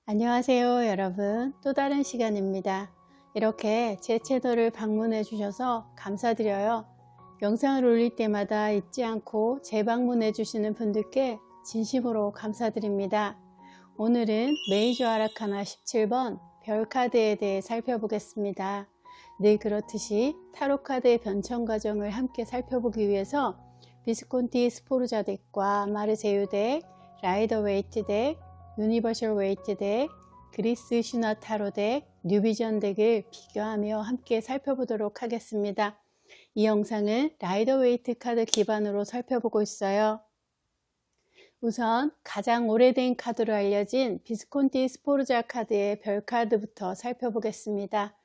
안녕하세요 여러분, 또 다른 시간입니다. 이렇게 제 채널을 방문해 주셔서 감사드려요. 영상을 올릴 때마다 잊지 않고 재방문해 주시는 분들께 진심으로 감사드립니다. 오늘은 메이저 아라카나 17번 별카드에 대해 살펴보겠습니다. 늘 그렇듯이 타로카드의 변천 과정을 함께 살펴보기 위해서 비스콘티 스포르자 덱과 마르세유 덱, 라이더 웨이트 덱, 유니버셜 웨이트 덱, 그리스 슈나 타로 덱, 뉴비전 덱을 비교하며 함께 살펴보도록 하겠습니다. 이 영상은 라이더 웨이트 카드 기반으로 살펴보고 있어요. 우선 가장 오래된 카드로 알려진 비스콘티 스포르자 카드의 별 카드부터 살펴보겠습니다.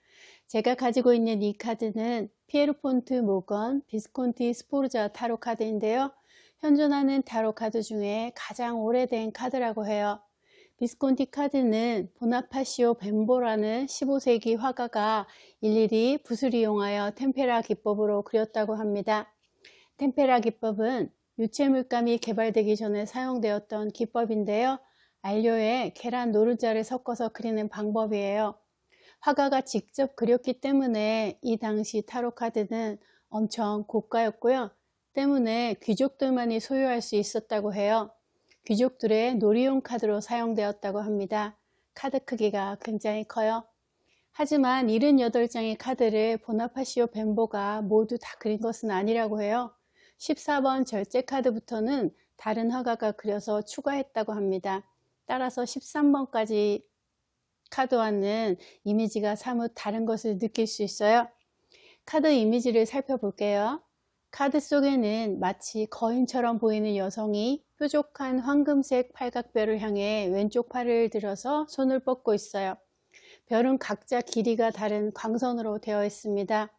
제가 가지고 있는 이 카드는 피에르폰트 모건 비스콘티 스포르자 타로 카드인데요. 현존하는 타로 카드 중에 가장 오래된 카드라고 해요. 비스콘티 카드는 보나파시오 벤보라는 15세기 화가가 일일이 붓을 이용하여 템페라 기법으로 그렸다고 합니다. 템페라 기법은 유체 물감이 개발되기 전에 사용되었던 기법인데요. 안료에 계란 노른자를 섞어서 그리는 방법이에요. 화가가 직접 그렸기 때문에 이 당시 타로 카드는 엄청 고가였고요. 때문에 귀족들만이 소유할 수 있었다고 해요. 귀족들의 놀이용 카드로 사용되었다고 합니다. 카드 크기가 굉장히 커요. 하지만 78장의 카드를 보나파시오 벤보가 모두 다 그린 것은 아니라고 해요. 14번 절제 카드부터는 다른 화가가 그려서 추가했다고 합니다. 따라서 13번까지 카드와는 이미지가 사뭇 다른 것을 느낄 수 있어요. 카드 이미지를 살펴볼게요. 카드 속에는 마치 거인처럼 보이는 여성이 뾰족한 황금색 팔각별을 향해 왼쪽 팔을 들어서 손을 뻗고 있어요. 별은 각자 길이가 다른 광선으로 되어 있습니다.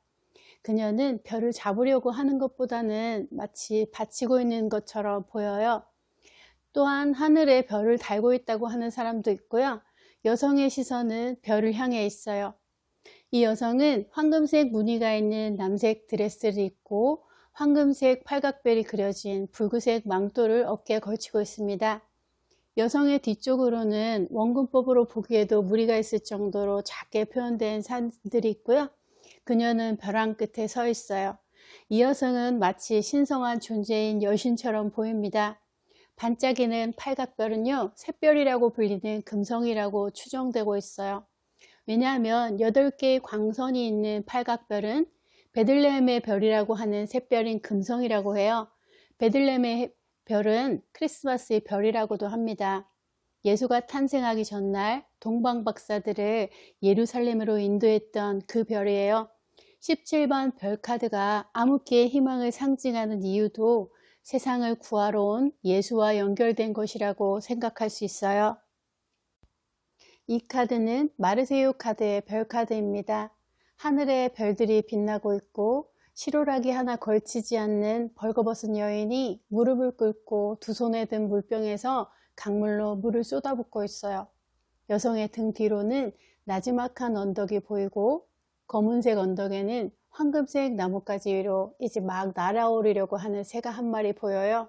그녀는 별을 잡으려고 하는 것보다는 마치 받치고 있는 것처럼 보여요. 또한 하늘에 별을 달고 있다고 하는 사람도 있고요. 여성의 시선은 별을 향해 있어요. 이 여성은 황금색 무늬가 있는 남색 드레스를 입고 황금색 팔각별이 그려진 붉은색 망토를 어깨에 걸치고 있습니다. 여성의 뒤쪽으로는 원근법으로 보기에도 무리가 있을 정도로 작게 표현된 산들이 있고요. 그녀는 벼랑 끝에 서 있어요. 이 여성은 마치 신성한 존재인 여신처럼 보입니다. 반짝이는 팔각별은요, 샛별이라고 불리는 금성이라고 추정되고 있어요. 왜냐하면 8개의 광선이 있는 팔각별은 베들레헴의 별이라고 하는 샛별인 금성이라고 해요. 베들레헴의 별은 크리스마스의 별이라고도 합니다. 예수가 탄생하기 전날 동방 박사들을 예루살렘으로 인도했던 그 별이에요. 17번 별 카드가 암흑기의 희망을 상징하는 이유도 세상을 구하러 온 예수와 연결된 것이라고 생각할 수 있어요. 이 카드는 마르세유 카드의 별 카드입니다. 하늘에 별들이 빛나고 있고 시로라기 하나 걸치지 않는 벌거벗은 여인이 무릎을 꿇고 두 손에 든 물병에서 강물로 물을 쏟아붓고 있어요. 여성의 등 뒤로는 나지막한 언덕이 보이고 검은색 언덕에는 황금색 나뭇가지 위로 이제 막 날아오르려고 하는 새가 한 마리 보여요.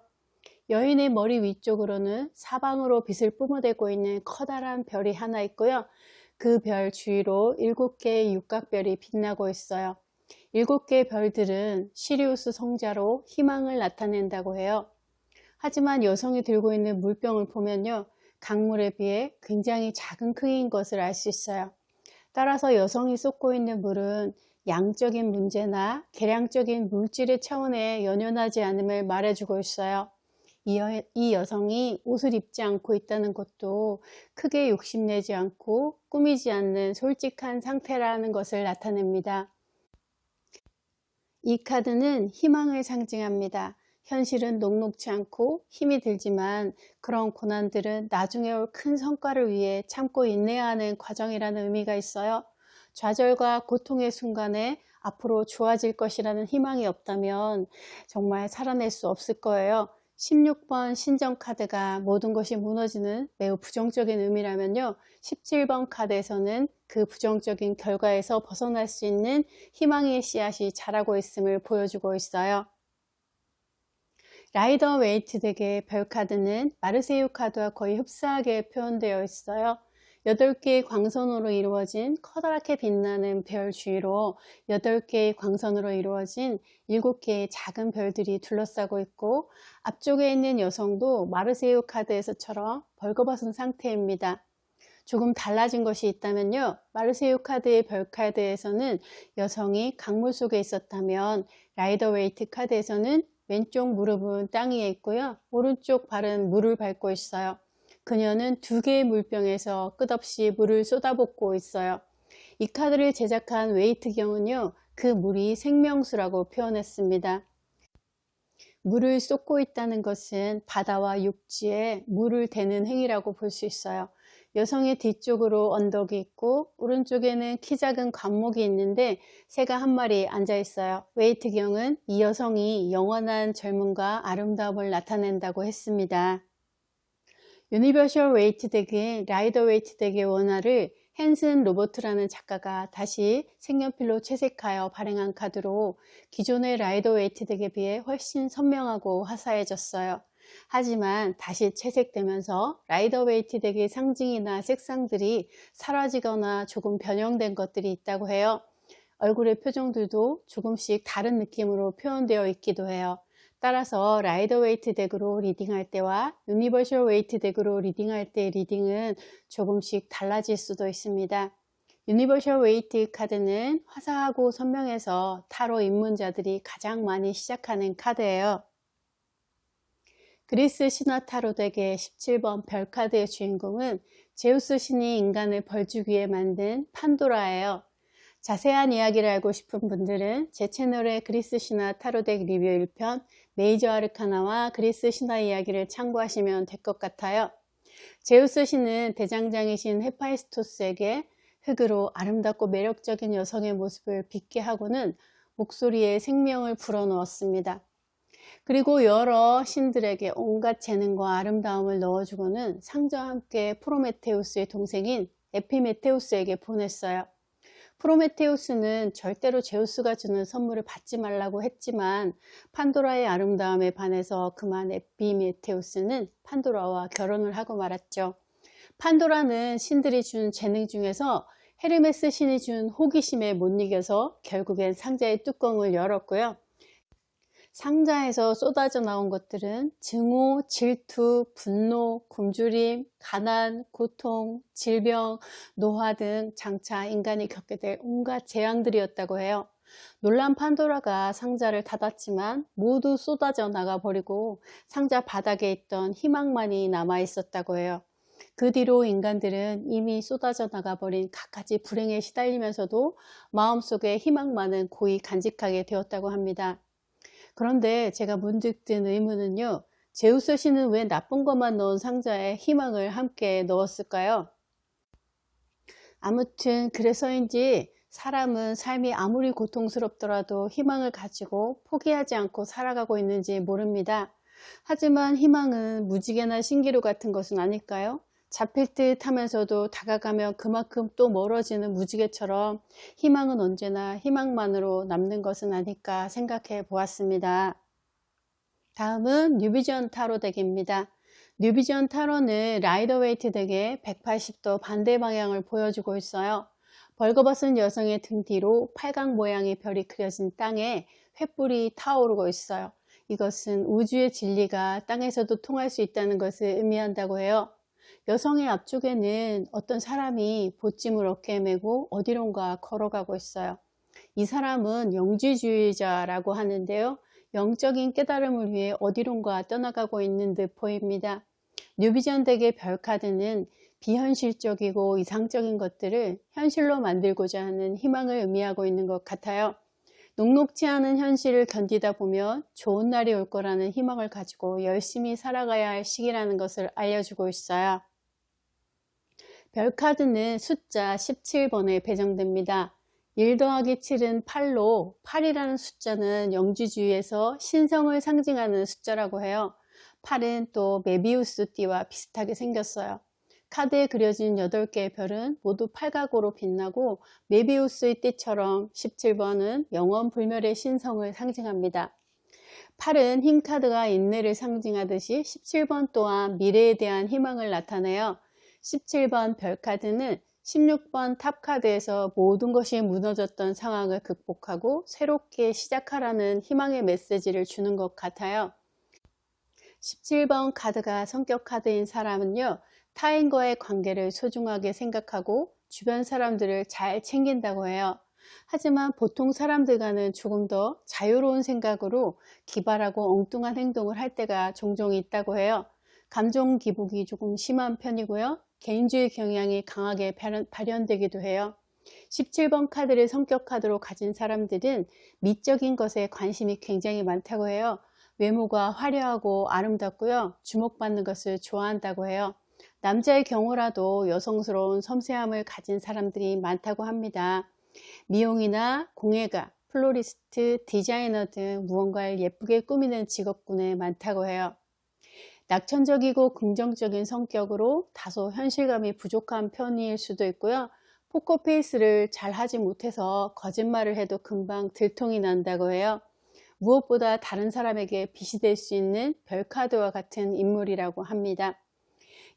여인의 머리 위쪽으로는 사방으로 빛을 뿜어대고 있는 커다란 별이 하나 있고요. 그 별 주위로 7개의 육각별이 빛나고 있어요. 7개의 별들은 시리우스 성자로 희망을 나타낸다고 해요. 하지만 여성이 들고 있는 물병을 보면요, 강물에 비해 굉장히 작은 크기인 것을 알 수 있어요. 따라서 여성이 쏟고 있는 물은 양적인 문제나 계량적인 물질의 차원에 연연하지 않음을 말해주고 있어요. 이 여성이 옷을 입지 않고 있다는 것도 크게 욕심내지 않고 꾸미지 않는 솔직한 상태라는 것을 나타냅니다. 이 카드는 희망을 상징합니다. 현실은 녹록지 않고 힘이 들지만 그런 고난들은 나중에 올 큰 성과를 위해 참고 인내해야 하는 과정이라는 의미가 있어요. 좌절과 고통의 순간에 앞으로 좋아질 것이라는 희망이 없다면 정말 살아낼 수 없을 거예요. 16번 신정 카드가 모든 것이 무너지는 매우 부정적인 의미라면요, 17번 카드에서는 그 부정적인 결과에서 벗어날 수 있는 희망의 씨앗이 자라고 있음을 보여주고 있어요. 라이더 웨이트 덱의 별 카드는 마르세유 카드와 거의 흡사하게 표현되어 있어요. 8개의 광선으로 이루어진 커다랗게 빛나는 별 주위로 8개의 광선으로 이루어진 7개의 작은 별들이 둘러싸고 있고, 앞쪽에 있는 여성도 마르세유 카드에서처럼 벌거벗은 상태입니다. 조금 달라진 것이 있다면요, 마르세유 카드의 별 카드에서는 여성이 강물 속에 있었다면 라이더 웨이트 카드에서는 왼쪽 무릎은 땅 위에 있고요, 오른쪽 발은 물을 밟고 있어요. 그녀는 2개의 물병에서 끝없이 물을 쏟아붓고 있어요. 이 카드를 제작한 웨이트 경은요, 그 물이 생명수라고 표현했습니다. 물을 쏟고 있다는 것은 바다와 육지에 물을 대는 행위라고 볼 수 있어요. 여성의 뒤쪽으로 언덕이 있고 오른쪽에는 키 작은 관목이 있는데 새가 한 마리 앉아 있어요. 웨이트 경은 이 여성이 영원한 젊음과 아름다움을 나타낸다고 했습니다. 유니버셜 웨이트 덱의 라이더 웨이트 덱의 원화를 헨슨 로버트라는 작가가 다시 색연필로 채색하여 발행한 카드로 기존의 라이더 웨이트 덱에 비해 훨씬 선명하고 화사해졌어요. 하지만 다시 채색되면서 라이더 웨이트 덱의 상징이나 색상들이 사라지거나 조금 변형된 것들이 있다고 해요. 얼굴의 표정들도 조금씩 다른 느낌으로 표현되어 있기도 해요. 따라서 라이더 웨이트 덱으로 리딩할 때와 유니버셜 웨이트 덱으로 리딩할 때 리딩은 조금씩 달라질 수도 있습니다. 유니버셜 웨이트 카드는 화사하고 선명해서 타로 입문자들이 가장 많이 시작하는 카드예요. 그리스 신화 타로 덱의 17번 별 카드의 주인공은 제우스 신이 인간을 벌주기 위해 만든 판도라예요. 자세한 이야기를 알고 싶은 분들은 제 채널의 그리스 신화 타로 덱 리뷰 1편 메이저 아르카나와 그리스 신화 이야기를 참고하시면 될 것 같아요. 제우스 신은 대장장이신 헤파이스토스에게 흙으로 아름답고 매력적인 여성의 모습을 빚게 하고는 목소리에 생명을 불어넣었습니다. 그리고 여러 신들에게 온갖 재능과 아름다움을 넣어주고는 상자와 함께 프로메테우스의 동생인 에피메테우스에게 보냈어요. 프로메테우스는 절대로 제우스가 주는 선물을 받지 말라고 했지만 판도라의 아름다움에 반해서 그만 에피메테우스는 판도라와 결혼을 하고 말았죠. 판도라는 신들이 준 재능 중에서 헤르메스 신이 준 호기심에 못 이겨서 결국엔 상자의 뚜껑을 열었고요. 상자에서 쏟아져 나온 것들은 증오, 질투, 분노, 굶주림, 가난, 고통, 질병, 노화 등 장차 인간이 겪게 될 온갖 재앙들이었다고 해요. 놀란 판도라가 상자를 닫았지만 모두 쏟아져 나가버리고 상자 바닥에 있던 희망만이 남아 있었다고 해요. 그 뒤로 인간들은 이미 쏟아져 나가버린 갖가지 불행에 시달리면서도 마음속에 희망만은 고이 간직하게 되었다고 합니다. 그런데 제가 문득 든 의문은요, 제우스 신은 왜 나쁜 것만 넣은 상자에 희망을 함께 넣었을까요? 아무튼 그래서인지 사람은 삶이 아무리 고통스럽더라도 희망을 가지고 포기하지 않고 살아가고 있는지 모릅니다. 하지만 희망은 무지개나 신기루 같은 것은 아닐까요? 잡힐 듯 하면서도 다가가면 그만큼 또 멀어지는 무지개처럼 희망은 언제나 희망만으로 남는 것은 아닐까 생각해 보았습니다. 다음은 뉴비전 타로 덱입니다. 뉴비전 타로는 라이더 웨이트 덱의 180도 반대 방향을 보여주고 있어요. 벌거벗은 여성의 등 뒤로 팔각 모양의 별이 그려진 땅에 횃불이 타오르고 있어요. 이것은 우주의 진리가 땅에서도 통할 수 있다는 것을 의미한다고 해요. 여성의 앞쪽에는 어떤 사람이 보찜을 어깨에 메고 어디론가 걸어가고 있어요. 이 사람은 영지주의자라고 하는데요. 영적인 깨달음을 위해 어디론가 떠나가고 있는 듯 보입니다. 뉴비전 덱의 별 카드는 비현실적이고 이상적인 것들을 현실로 만들고자 하는 희망을 의미하고 있는 것 같아요. 녹록지 않은 현실을 견디다 보면 좋은 날이 올 거라는 희망을 가지고 열심히 살아가야 할 시기라는 것을 알려주고 있어요. 별 카드는 숫자 17번에 배정됩니다. 1 더하기 7은 8로 8이라는 숫자는 영지주의에서 신성을 상징하는 숫자라고 해요. 8은 또 메비우스 띠와 비슷하게 생겼어요. 카드에 그려진 8개의 별은 모두 팔각으로 빛나고 메비우스의 띠처럼 17번은 영원불멸의 신성을 상징합니다. 8은 흰 카드가 인내를 상징하듯이 17번 또한 미래에 대한 희망을 나타내요. 17번 별카드는 16번 탑카드에서 모든 것이 무너졌던 상황을 극복하고 새롭게 시작하라는 희망의 메시지를 주는 것 같아요. 17번 카드가 성격 카드인 사람은요, 타인과의 관계를 소중하게 생각하고 주변 사람들을 잘 챙긴다고 해요. 하지만 보통 사람들과는 조금 더 자유로운 생각으로 기발하고 엉뚱한 행동을 할 때가 종종 있다고 해요. 감정 기복이 조금 심한 편이고요. 개인주의 경향이 강하게 발현되기도 해요. 17번 카드를 성격 카드로 가진 사람들은 미적인 것에 관심이 굉장히 많다고 해요. 외모가 화려하고 아름답고요. 주목받는 것을 좋아한다고 해요. 남자의 경우라도 여성스러운 섬세함을 가진 사람들이 많다고 합니다. 미용이나 공예가, 플로리스트, 디자이너 등 무언가를 예쁘게 꾸미는 직업군에 많다고 해요. 낙천적이고 긍정적인 성격으로 다소 현실감이 부족한 편일 수도 있고요. 포커페이스를 잘 하지 못해서 거짓말을 해도 금방 들통이 난다고 해요. 무엇보다 다른 사람에게 빛이 될 수 있는 별카드와 같은 인물이라고 합니다.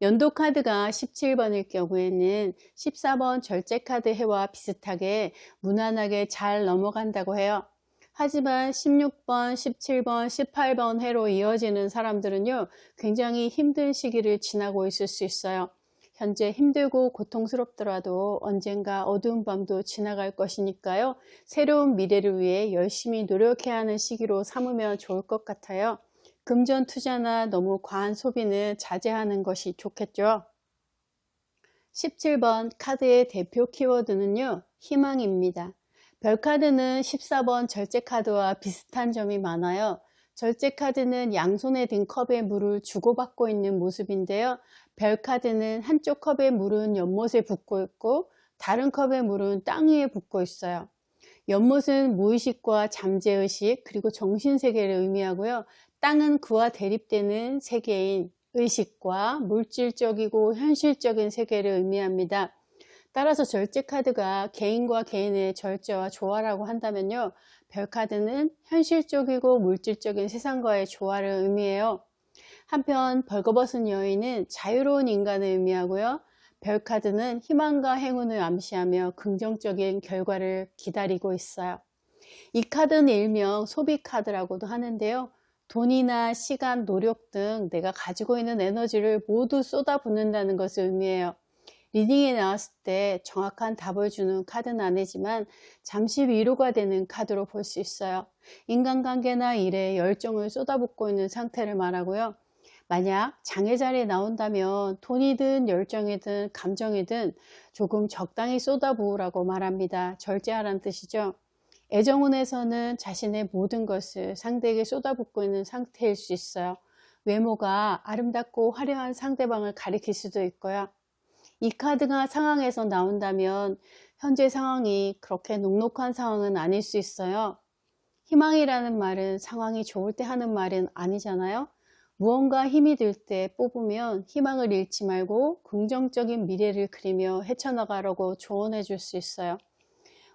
연도카드가 17번일 경우에는 14번 절제카드 해와 비슷하게 무난하게 잘 넘어간다고 해요. 하지만 16번, 17번, 18번 해로 이어지는 사람들은요, 굉장히 힘든 시기를 지나고 있을 수 있어요. 현재 힘들고 고통스럽더라도 언젠가 어두운 밤도 지나갈 것이니까요. 새로운 미래를 위해 열심히 노력해야 하는 시기로 삼으면 좋을 것 같아요. 금전 투자나 너무 과한 소비는 자제하는 것이 좋겠죠. 17번 카드의 대표 키워드는요, 희망입니다. 별카드는 14번 절제카드와 비슷한 점이 많아요. 절제카드는 양손에 든 컵에 물을 주고받고 있는 모습인데요. 별카드는 한쪽 컵의 물은 연못에 붓고 있고 다른 컵의 물은 땅 위에 붓고 있어요. 연못은 무의식과 잠재의식 그리고 정신세계를 의미하고요. 땅은 그와 대립되는 세계인 의식과 물질적이고 현실적인 세계를 의미합니다. 따라서 절제카드가 개인과 개인의 절제와 조화라고 한다면요. 별카드는 현실적이고 물질적인 세상과의 조화를 의미해요. 한편 벌거벗은 여인은 자유로운 인간을 의미하고요. 별카드는 희망과 행운을 암시하며 긍정적인 결과를 기다리고 있어요. 이 카드는 일명 소비카드라고도 하는데요. 돈이나 시간, 노력 등 내가 가지고 있는 에너지를 모두 쏟아붓는다는 것을 의미해요. 리딩에 나왔을 때 정확한 답을 주는 카드는 아니지만 잠시 위로가 되는 카드로 볼 수 있어요. 인간관계나 일에 열정을 쏟아붓고 있는 상태를 말하고요. 만약 장애 자리에 나온다면 돈이든 열정이든 감정이든 조금 적당히 쏟아부으라고 말합니다. 절제하라는 뜻이죠. 애정운에서는 자신의 모든 것을 상대에게 쏟아붓고 있는 상태일 수 있어요. 외모가 아름답고 화려한 상대방을 가리킬 수도 있고요. 이 카드가 상황에서 나온다면 현재 상황이 그렇게 녹록한 상황은 아닐 수 있어요. 희망이라는 말은 상황이 좋을 때 하는 말은 아니잖아요. 무언가 힘이 들 때 뽑으면 희망을 잃지 말고 긍정적인 미래를 그리며 헤쳐나가라고 조언해 줄 수 있어요.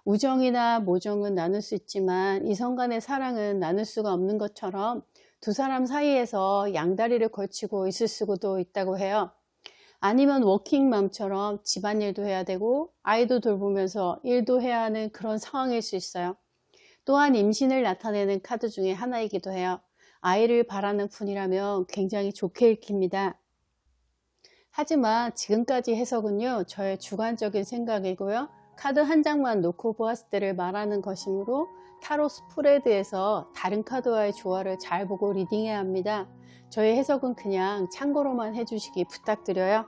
우정이나 모정은 나눌 수 있지만 이성 간의 사랑은 나눌 수가 없는 것처럼 두 사람 사이에서 양다리를 걸치고 있을 수도 있다고 해요. 아니면 워킹맘처럼 집안일도 해야 되고 아이도 돌보면서 일도 해야 하는 그런 상황일 수 있어요. 또한 임신을 나타내는 카드 중에 하나이기도 해요. 아이를 바라는 분이라면 굉장히 좋게 읽힙니다. 하지만 지금까지 해석은요, 저의 주관적인 생각이고요. 카드 한 장만 놓고 보았을 때를 말하는 것이므로 타로 스프레드에서 다른 카드와의 조화를 잘 보고 리딩해야 합니다. 저의 해석은 그냥 참고로만 해주시기 부탁드려요.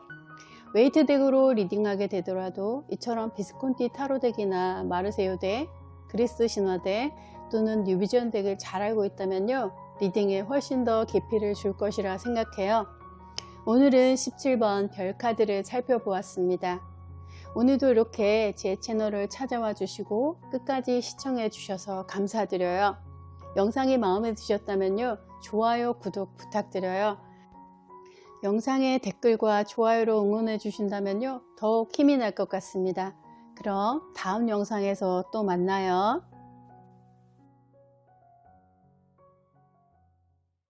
웨이트 덱으로 리딩하게 되더라도 이처럼 비스콘티 타로 덱이나 마르세유 덱, 그리스 신화 덱 또는 뉴비전 덱을 잘 알고 있다면요. 리딩에 훨씬 더 깊이를 줄 것이라 생각해요. 오늘은 17번 별 카드를 살펴보았습니다. 오늘도 이렇게 제 채널을 찾아와 주시고 끝까지 시청해 주셔서 감사드려요. 영상이 마음에 드셨다면요. 좋아요, 구독 부탁드려요. 영상에 댓글과 좋아요로 응원해 주신다면요. 더욱 힘이 날 것 같습니다. 그럼 다음 영상에서 또 만나요.